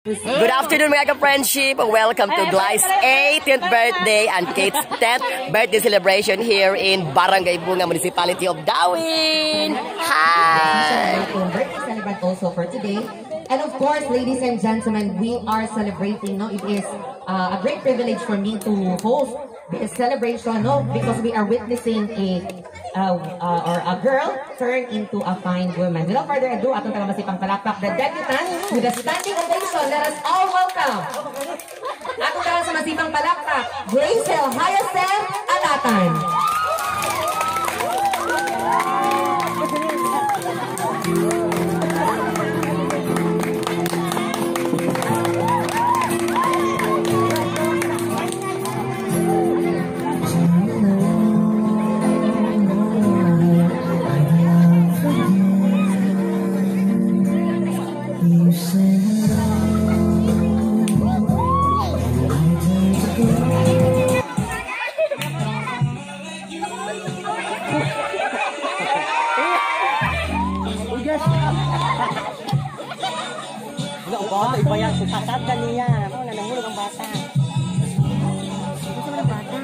Good afternoon mga ka-friendship. Welcome to Gly's 18th birthday and Kate's 10th birthday celebration here in Barangay Bunga, Municipality of Dawin. Hi! Birthday celebrant also for today. And of course, ladies and gentlemen, we are celebrating. No, it is a great privilege for me to host this celebration. No, because we are witnessing a girl turn into a fine woman. Without further ado, atong talamasipang palakpak the debutant with a standing ovation. Let us all welcome. Atong talamasipang palakpak, Gracel Hyacinth Alatan. Bata, iba yan. Sasada niya. Oh, nanahulog ang bata. Gusto mo ng bata.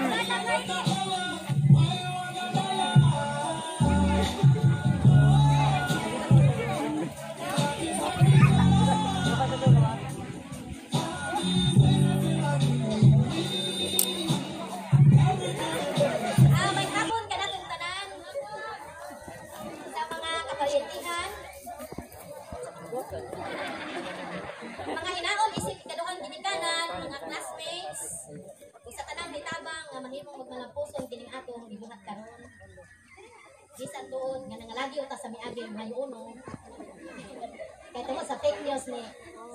May hapon ka na itong tanan sa mga kapalyentihan. Mga hinaon isip ikaduhang ginikanan, mga classmates, isa tanang ditabang nga mahimong magmalampuson kining atong gibuhat karon. Bisan tuod nga nangalagi uta sa miagi Mayo 1. Kay tamo sa fake news ni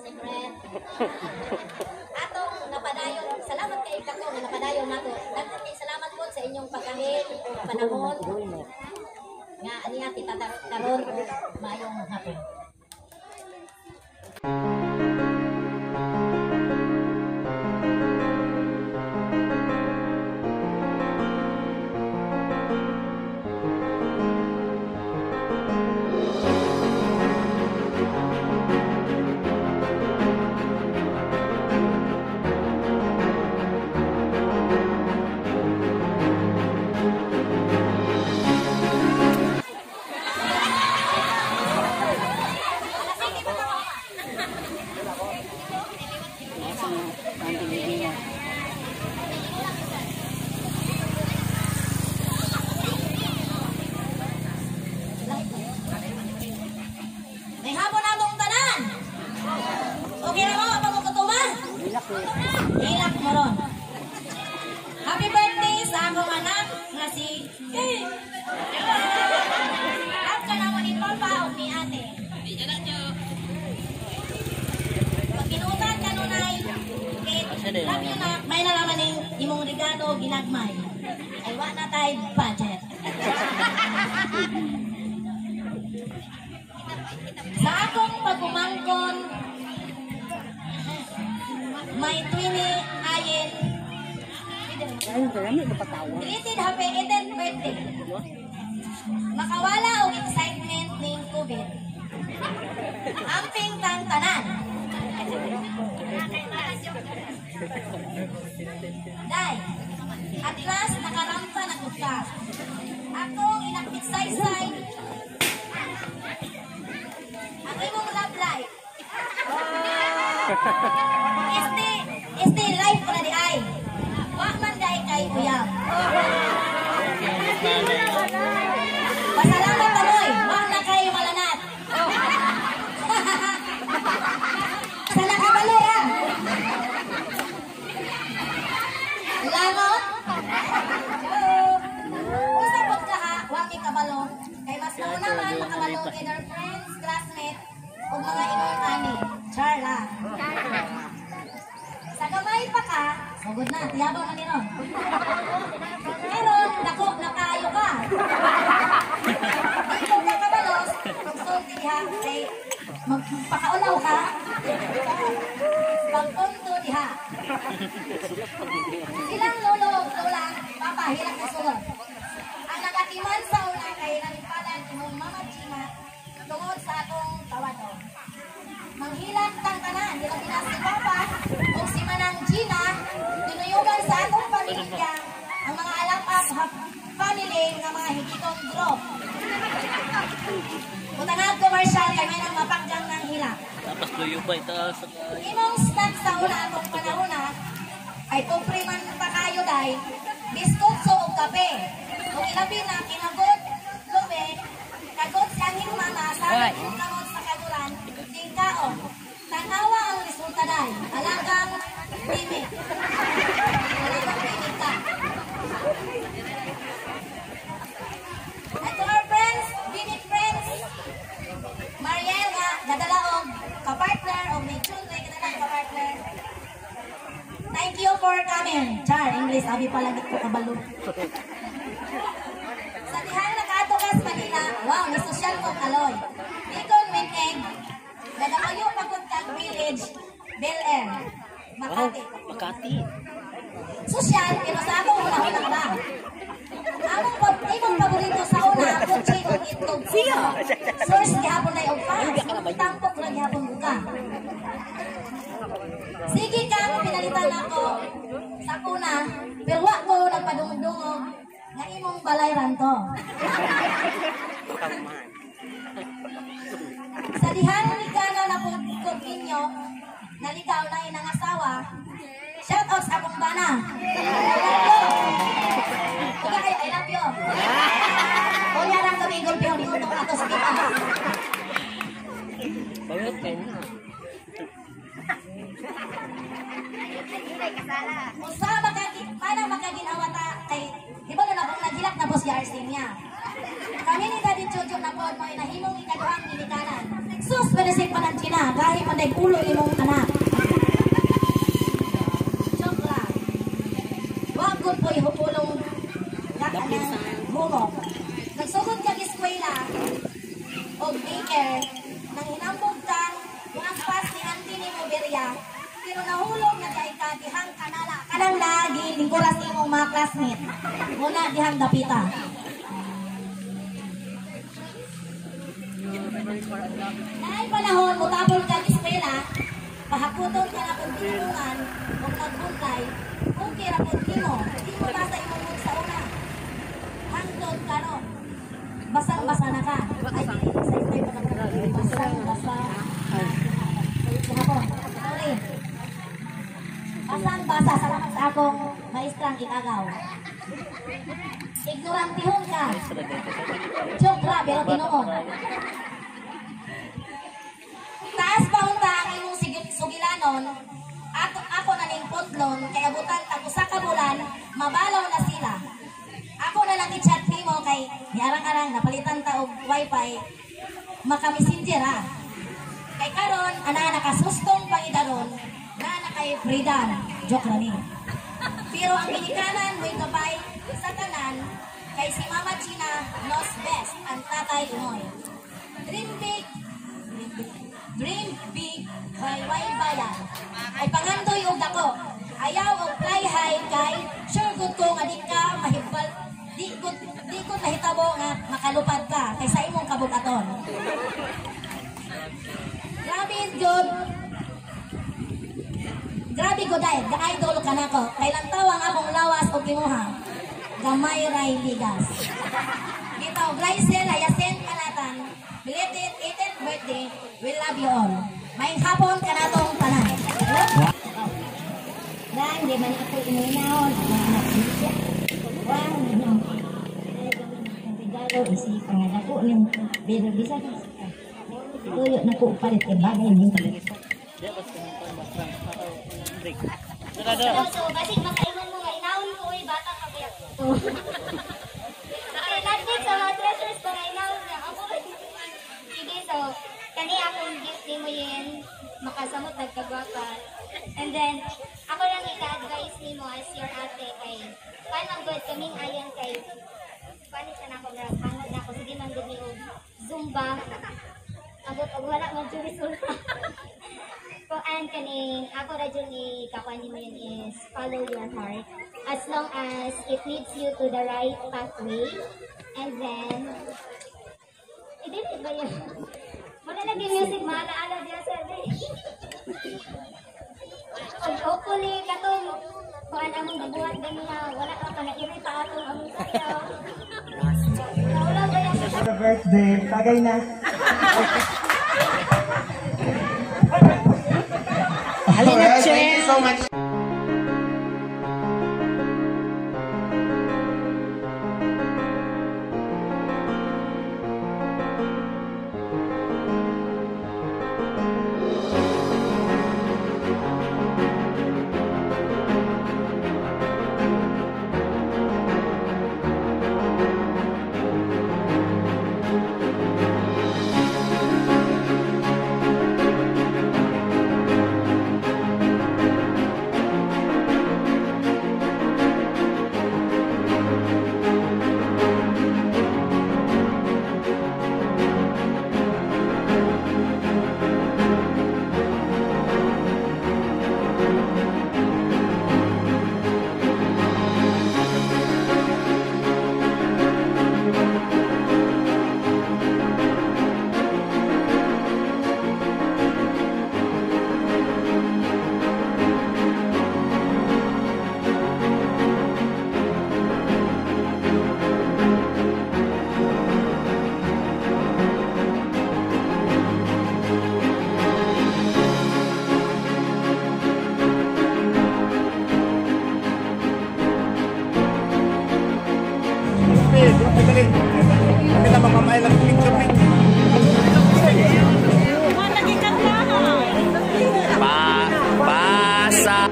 secret. Atong napadayon, salamat kay ikato nga napadayon nato. Daghan kay salamat po sa inyong pagkahit o panahon. Nga aniya kita karon maayong hapon. May hapon na mong tanan. Okay na mo, apang mo katuman? Ilak mo ron. Happy birthday sa akong anak nga si At ka naman ni Papa o ni Ate. Pag kinutan ka nunay, love you na, may nalaman ng imong regalo ginagmay. Ay wa na tayo budget. Sa akong pagumangkon, may 20 ayin. Greeted happy 18th birthday. Makawala o excitement ning COVID. Amping kang tanan. Day, at last nakaramta na ka. Akong inakit-say-say. Ang imong love life. Este life ko na di ay. Wak man day kay uyab. Pasalamat tamoy. Wak na kayo malanat. Sa nakabalo ya. Langot. Usapot ka ha. Wak ni kabalo. Kay mas mauna man makabalo either friends, classmates, o mga imong ani. Charla. Sa gamay pa ka, sugod na, tiyabang na niron. Pero, dako na kayo ka. Dito ka kabalos, pagsulti ha, ay magpakaulaw ka. Pagpunto diha. Silang lolo, lola, papahilak na sulod. Ang nagatiman sa una kay nalipalan imong mama Chima tungod sa atong tawad. Manghilak tang tanan, dila pinasipa family nga mga higitong group. Utanag commercial kay may nang mapakdang ng hila. Tapos tuyo pa itaas. Imong snack sa una atong panahon ay tupri man pa kayo day, biskotso o kape. Kung ilabi na kinagod, lube, kagod sa angin mama, sa kamot sa kagulan, ding kaon. Tanawa ang resulta day, alagang limit. Alagang limit ka. And to our friends, Binit friends, Mariel nga, nadalaog, kapartner, o may chunwe, kadalang kapartner. Thank you for coming. Char, English, abi palagi ko kabalo. Sa dihang nakatukas Manila, wow, ni social ko kaloy. Ikon with egg, nagakayo pagkuntag village, Bel Air, Makati. Makati. Social, pero sa akong una-unang ba? Imong paborito sa una, kutsi o itlog. Source gihapon na yung fans, tampok lang gihapon buka. Sige kang pinalitan ako sa kuna, pero wak ko nagpadungog-dungog nga imong balayran to. Sa dihang ligana na pagkikog ninyo, naligaw na inang asawa, shoutouts akong bana. I love you. Kuya lang kami gulpiyong liutong ato sa kita. Bayot kayo na. Usa para makaginawa ta kay iba na pong naghilak na po si Arsin niya. Kami ni Daddy Jojo na po mo inahimong ikaduhang nilikanan. Sus, beresik pa ng China, kahit manday ulo imong anak. Joke lang. Wag good po ihupulong lakanang humok. Nagsugod kag eskwela o daycare nang hinambog kang muampas ni Auntie ni Moberia. Pero nahulog na dahil ka dihang kanala. Kanang lagi, lingkuras imong mga classmate. Muna dihang dapita. Dahil panahon, mutapol ka eskwela, pahakuton ka na kung tinulungan, kung nagpunlay, kung kirapon mo, di mo nasa imong mood sa una. Hangtod ka no. Basang-basa na ka. Ay, say pa ka. Basang-basa. Hapon. Sorry. Basang-basa, salamat sa akong maestrang ikagaw. Ignorantihon ka. Joke ra, pero tinuod. Taas pa unta ang imong sugilanon, ako na ning putlon, kaya butan tag usa ka bulan, mabalaw na sila. Ako na lang i-chat mo kay niarang-arang napalitan ta og wifi, maka-messenger ha. Kay karon ana nakasustong pangidaron, na kay Freedom, joke lang ni. Pero ang ginikanan mo'y gabay sa tanan kay si Mama China knows best ang tatay Unoy. Dream big by bayan. Ay pangandoy og dako. Ayaw og fly high kay sure good ko nga di ka mahibal. Di ko mahitabo nga makalupad ka kay sa imong kabugaton. Grabe good ay, ga-idol ka na ko. Kay lang tawang akong lawas o kimuha. Gamay ray ligas. Dito, Glycel, Hyacinth Panatan. Belated 18th birthday. We love you all. May hapon ka na tong tanan. Dan, di man ako inunaon. Wang, regalo isi pangadaku ning pero bisa ka. Tuyo na ko palit kay bagay ning. So, kasi makaingon mo nga inaon ko ay bata ka ba? Netflix sa mga treasures ko nga inaon niya. Sige, so, kani akong gift ni mo yun, makasamot nagkagwapa. And then, ako lang ika-advise ni mo as your ate kay, paano good kaming ayan kay, paano siya na ako, hangod na ako, sige man good ni Zumba. Abot wala mo jurisula. Kung an kaning ako ra jud ni kakuan mo yun is follow your heart as long as it leads you to the right pathway, and then ba yun? Wala lagi music maalaala diya sa hopefully katong kuan among gibuhat ganiya wala ka panairi pa atong among sayaw. Wala ba yan? Happy birthday. Tagay na. Alright, thank you so much. Kita mamamay lang picture ni. Pasa.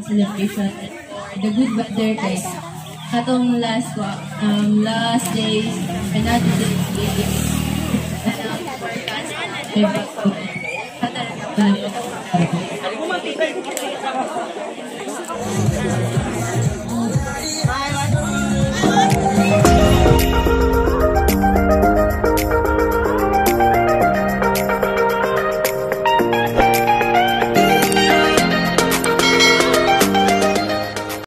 Celebration and the good weather kay katong last days another day